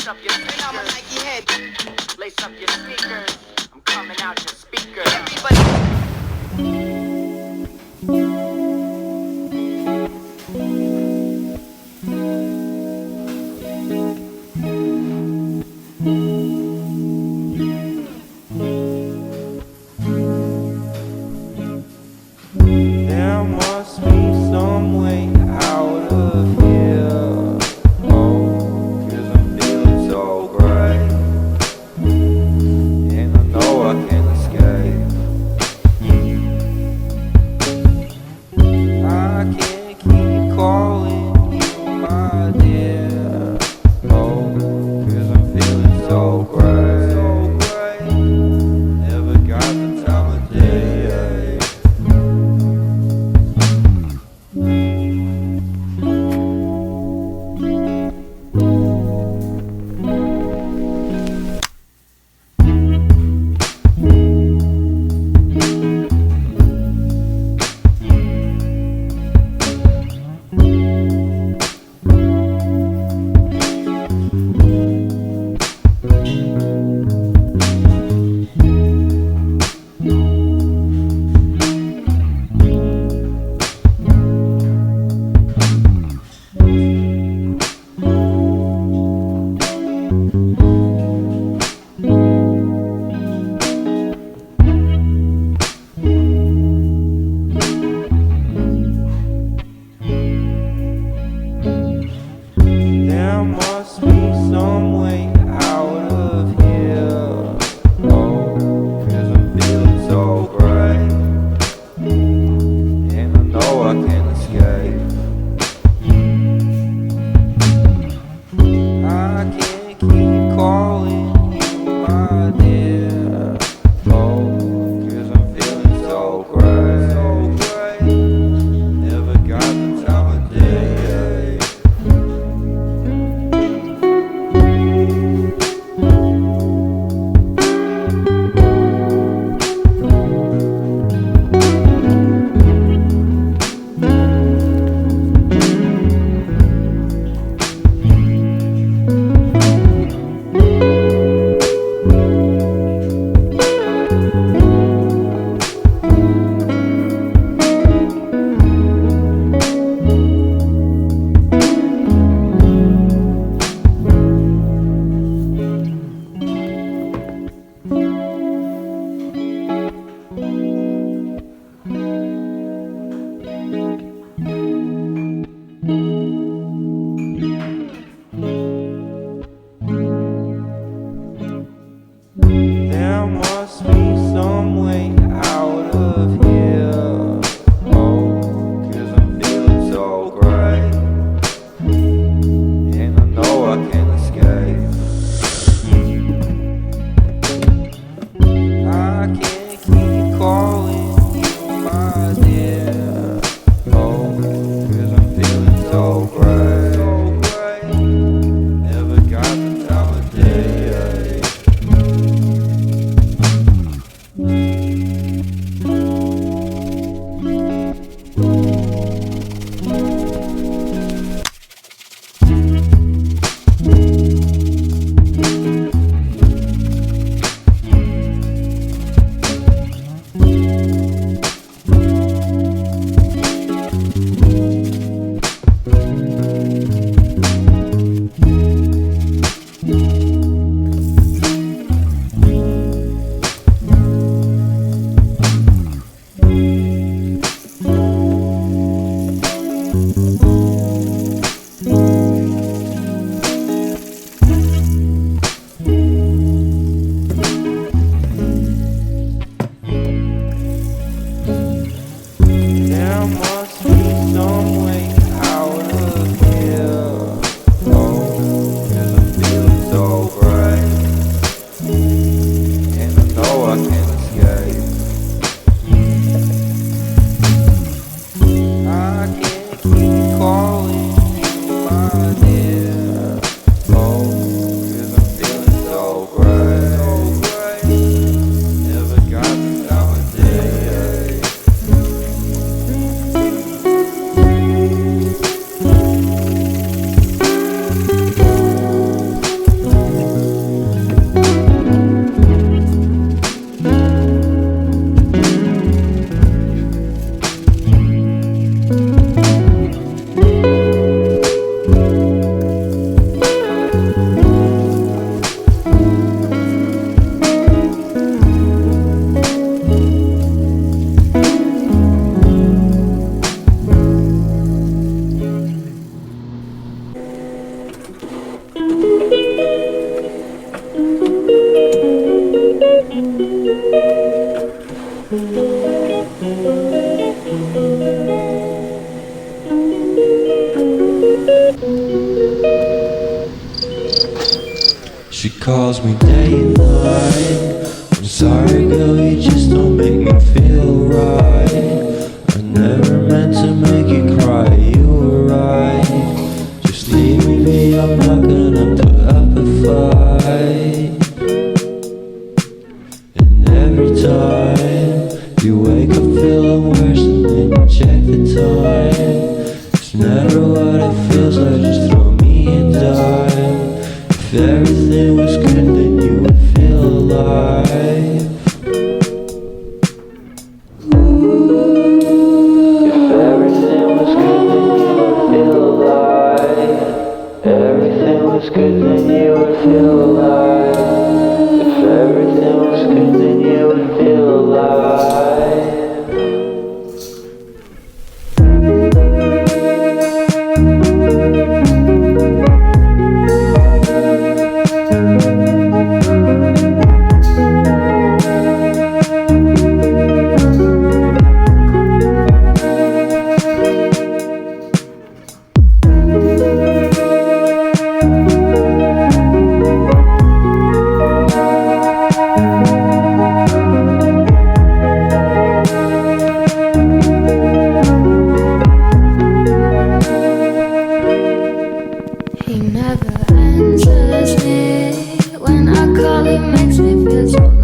up your speakers. I'm a Nike head. Lace up your sneakers. I'm coming out your speaker. Everybody. There must be some way out of here. Oh, 'cause I'm feeling so great, and I know I can't escape. I can't keep calling you my dear. Oh, 'cause I'm feeling so great, never got the time of day. There must be some way out of here. Oh, 'cause I'm feeling so great, and I know I can't escape. I can't keep calling you my dear. Oh, 'cause I'm feeling so great, never got the time of day. There must be some way out of here. Oh, 'cause I'm feeling so great, and I know I can't escape. I can't keep calling you my dear. Oh, 'cause I'm feeling so great, never got the time of day. There must be some way out of here. Oh, 'cause I'm feeling so great, and I know I can't escape. I can't keep calling you my dear. Oh, 'cause I'm feeling so great, never got the time of day. calls me day and night. I'm sorry girl, you just don't make me feel right. I never meant to make you cry, you were right. Just leave me be, I'm not gonna put up a fight. And every time you wake up feeling worse and then you check the time. It's never what it feels like, just throw me a dime. If everything was good then you would feel alive. If everything was good then you would feel alive. Everything was good then you would feel alive. If everything was good then you would feel alive. He never answers me. When I call, it makes me feel so